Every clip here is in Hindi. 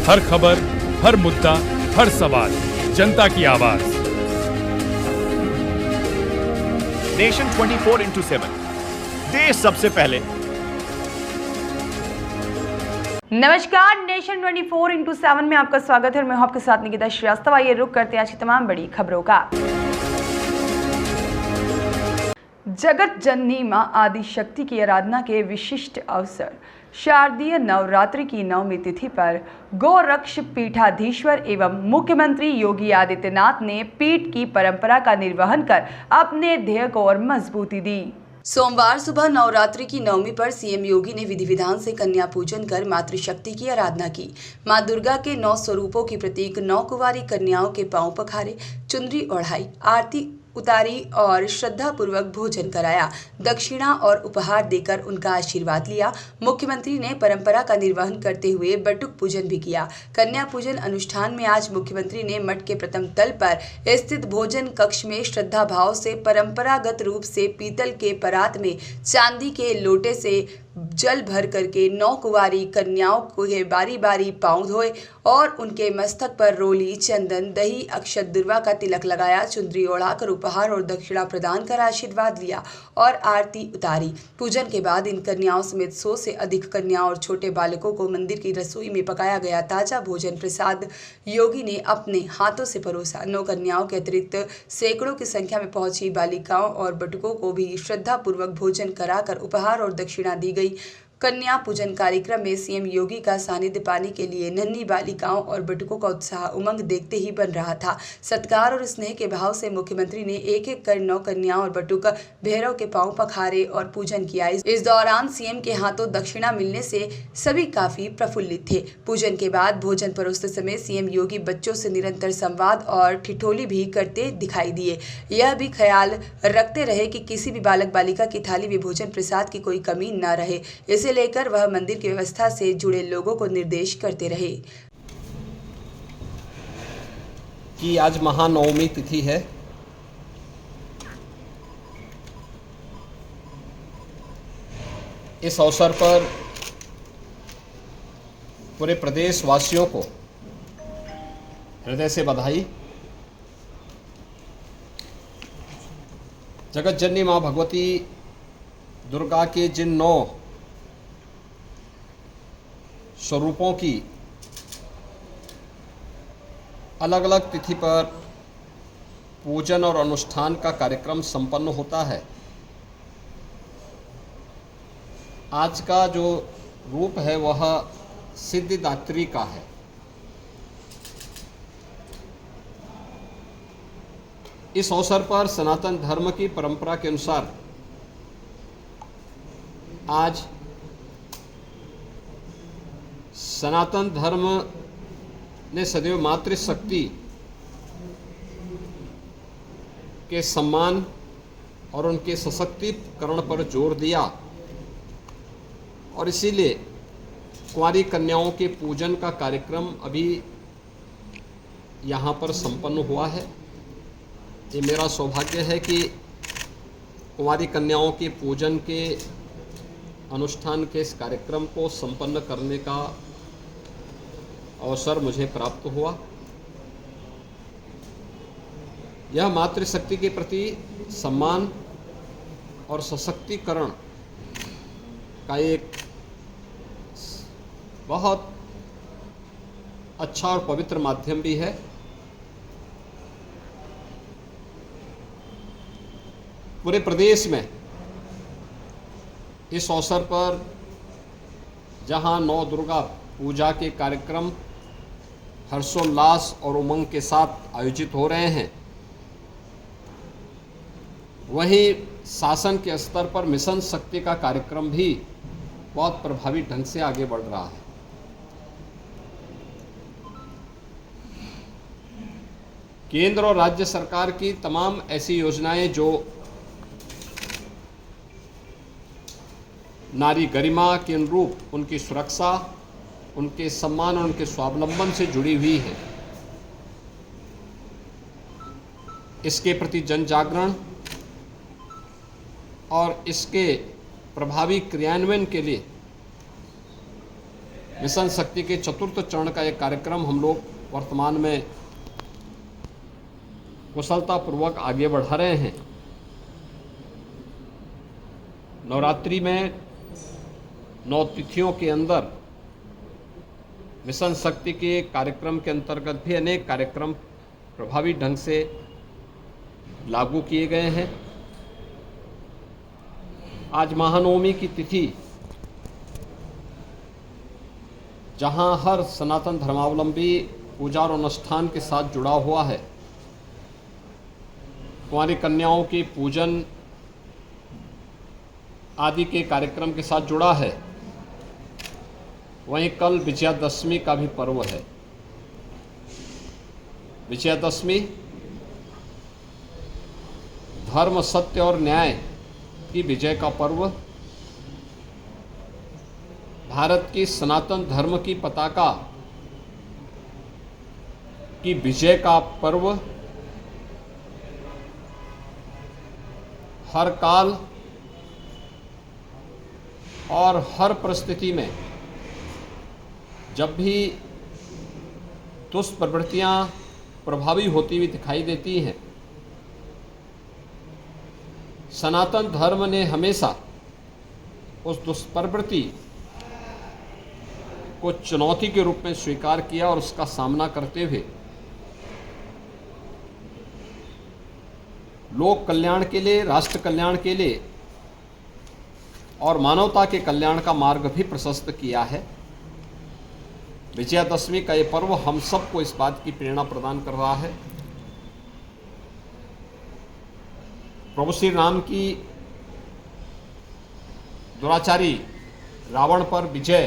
हर खबर, हर मुद्दा, हर सवाल, जनता की आवाज। नेशन 24x7, देश सबसे पहले। नमस्कार, नेशन 24x7 में आपका स्वागत है और मैं हूं आपके साथ निकिता श्रीवास्तव। आइए रुक करते हैं आज की तमाम बड़ी खबरों का। जगत जननी मां आदि शक्ति की आराधना के विशिष्ट अवसर शारदीय नवरात्रि की नवमी तिथि पर गोरक्ष पीठाधीश्वर एवं मुख्यमंत्री योगी आदित्यनाथ ने पीठ की परंपरा का निर्वहन कर अपने ध्येय को और मजबूती दी। सोमवार सुबह नवरात्रि की नवमी पर सीएम योगी ने विधि विधान से कन्या पूजन कर मातृशक्ति की आराधना की। मां दुर्गा के 9 स्वरूपों की प्रतीक 9 कुंवारी कन्याओं के पांव पखारे, चुनरी ओढ़ाई, आरती उतारी और श्रद्धा पूर्वक भोजन कराया। दक्षिणा और उपहार देकर उनका आशीर्वाद लिया। मुख्यमंत्री ने परंपरा का निर्वहन करते हुए बटुक पूजन भी किया। कन्या पूजन अनुष्ठान में आज मुख्यमंत्री ने मठ के प्रथम तल पर स्थित भोजन कक्ष में श्रद्धा भाव से परंपरागत रूप से पीतल के परात में चांदी के लोटे से जल भर करके 9 कुंवारी कन्याओं को बारी बारी पांव धोए और उनके मस्तक पर रोली, चंदन, दही, अक्षत, दुर्वा का तिलक लगाया। चुंदरी ओढ़ाकर उपहार और दक्षिणा प्रदान कर आशीर्वाद लिया और आरती उतारी। पूजन के बाद इन कन्याओं समेत 100 से अधिक कन्याओं और छोटे बालकों को मंदिर की रसोई में पकाया गया ताजा भोजन प्रसाद योगी ने अपने हाथों से परोसा। 9 कन्याओं के अतिरिक्त सैकड़ों की संख्या में पहुंची बालिकाओं और बटुकों को भी श्रद्धा पूर्वक भोजन कराकर उपहार और दक्षिणा दी गई। कन्या पूजन कार्यक्रम में सीएम योगी का सानिध्य पाने के लिए नन्ही बालिकाओं और बटुकों का उत्साह उमंग देखते ही बन रहा था। सत्कार और स्नेह के भाव से मुख्यमंत्री ने एक एक कर 9 कन्याओं और बटुक भैरव के पांव पखारे और पूजन किया। इस दौरान सीएम के हाथों दक्षिणा मिलने से सभी काफी प्रफुल्लित थे। पूजन के बाद भोजन परोसते समय सीएम योगी बच्चों से निरंतर संवाद और ठिठोली भी करते दिखाई दिए। यह भी ख्याल रखते रहे कि किसी भी बालक बालिका की थाली में भोजन प्रसाद की कोई कमी न रहे। इसे लेकर वह मंदिर की व्यवस्था से जुड़े लोगों को निर्देश करते रहे कि आज महानवमी तिथि है। इस अवसर पर पूरे प्रदेश वासियों को हृदय से बधाई। जगत जननी मां भगवती दुर्गा के जिन 9 स्वरूपों की अलग अलग तिथि पर पूजन और अनुष्ठान का कार्यक्रम संपन्न होता है, आज का जो रूप है वह सिद्धिदात्री का है। इस अवसर पर सनातन धर्म की परंपरा के अनुसार आज सनातन धर्म ने सदैव मातृशक्ति के सम्मान और उनके सशक्तिकरण पर जोर दिया और इसीलिए कुंवारी कन्याओं के पूजन का कार्यक्रम अभी यहाँ पर संपन्न हुआ है। ये मेरा सौभाग्य है कि कुंवारी कन्याओं के पूजन के अनुष्ठान के इस कार्यक्रम को संपन्न करने का अवसर मुझे प्राप्त हुआ। यह मातृशक्ति के प्रति सम्मान और सशक्तिकरण का एक बहुत अच्छा और पवित्र माध्यम भी है। पूरे प्रदेश में इस अवसर पर जहां 9 दुर्गा पूजा के कार्यक्रम हर्षोल्लास और उमंग के साथ आयोजित हो रहे हैं, वहीं शासन के स्तर पर मिशन शक्ति का कार्यक्रम भी बहुत प्रभावी ढंग से आगे बढ़ रहा है। केंद्र और राज्य सरकार की तमाम ऐसी योजनाएं जो नारी गरिमा के अनुरूप उनकी सुरक्षा, उनके सम्मान और उनके स्वावलंबन से जुड़ी हुई है, इसके प्रति जन जागरण और इसके प्रभावी क्रियान्वयन के लिए मिशन शक्ति के चतुर्थ चरण का एक कार्यक्रम हम लोग वर्तमान में कुशलतापूर्वक आगे बढ़ा रहे हैं। नवरात्रि में 9 तिथियों के अंदर मिशन शक्ति के कार्यक्रम के अंतर्गत भी अनेक कार्यक्रम प्रभावी ढंग से लागू किए गए हैं। आज महानवमी की तिथि, जहां हर सनातन धर्मावलंबी पूजा और अनुष्ठान के साथ जुड़ा हुआ है, कुंवारी कन्याओं के पूजन आदि के कार्यक्रम के साथ जुड़ा है, वहीं कल विजयादशमी का भी पर्व है। विजयादशमी धर्म, सत्य और न्याय की विजय का पर्व, भारत की सनातन धर्म की पताका की विजय का पर्व, हर काल और हर परिस्थिति में जब भी दुष्प्रवृत्तियां प्रभावी होती हुई दिखाई देती हैं, सनातन धर्म ने हमेशा उस दुष्प्रवृत्ति को चुनौती के रूप में स्वीकार किया और उसका सामना करते हुए लोक कल्याण के लिए, राष्ट्र कल्याण के लिए और मानवता के कल्याण का मार्ग भी प्रशस्त किया है। विजयादशमी का ये पर्व हम सबको इस बात की प्रेरणा प्रदान कर रहा है। प्रभु श्री राम की दुराचारी रावण पर विजय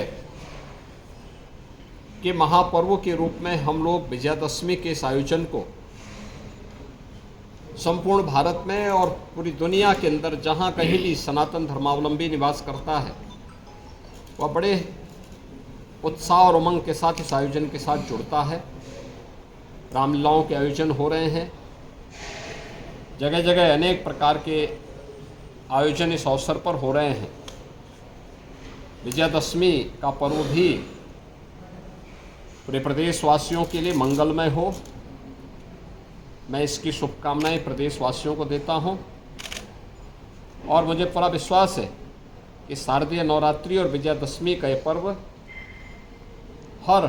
के महापर्व के रूप में हम लोग विजयादशमी के इस आयोजन को संपूर्ण भारत में और पूरी दुनिया के अंदर जहाँ कहीं भी सनातन धर्मावलंबी निवास करता है, वह बड़े उत्साह और उमंग के साथ इस आयोजन के साथ जुड़ता है। रामलीलाओं के आयोजन हो रहे हैं, जगह जगह अनेक प्रकार के आयोजन इस अवसर पर हो रहे हैं। विजयादशमी का पर्व भी पूरे प्रदेशवासियों के लिए मंगलमय हो, मैं इसकी शुभकामनाएं प्रदेशवासियों को देता हूं। और मुझे पूरा विश्वास है कि शारदीय नवरात्रि और विजयादशमी का ये पर्व हर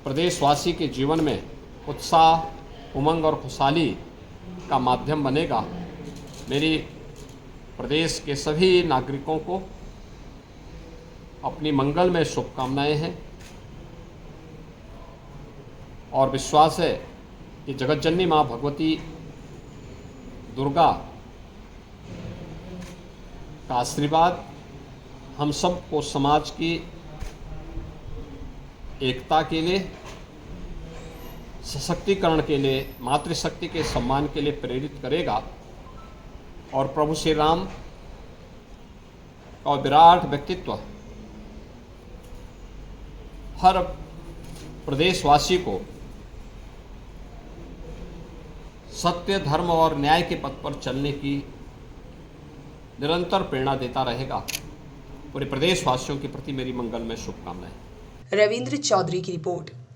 प्रदेशवासी के जीवन में उत्साह, उमंग और खुशहाली का माध्यम बनेगा। मेरी प्रदेश के सभी नागरिकों को अपनी मंगलमय शुभकामनाएं हैं और विश्वास है कि जगतजननी माँ भगवती दुर्गा का आशीर्वाद हम सबको समाज की एकता के लिए, सशक्तिकरण के लिए, मातृशक्ति के सम्मान के लिए प्रेरित करेगा और प्रभु श्री राम का विराट व्यक्तित्व हर प्रदेशवासी को सत्य, धर्म और न्याय के पथ पर चलने की निरंतर प्रेरणा देता रहेगा। पूरे प्रदेशवासियों के प्रति मेरी मंगलमय शुभकामनाएं। रविंद्र चौधरी की रिपोर्ट।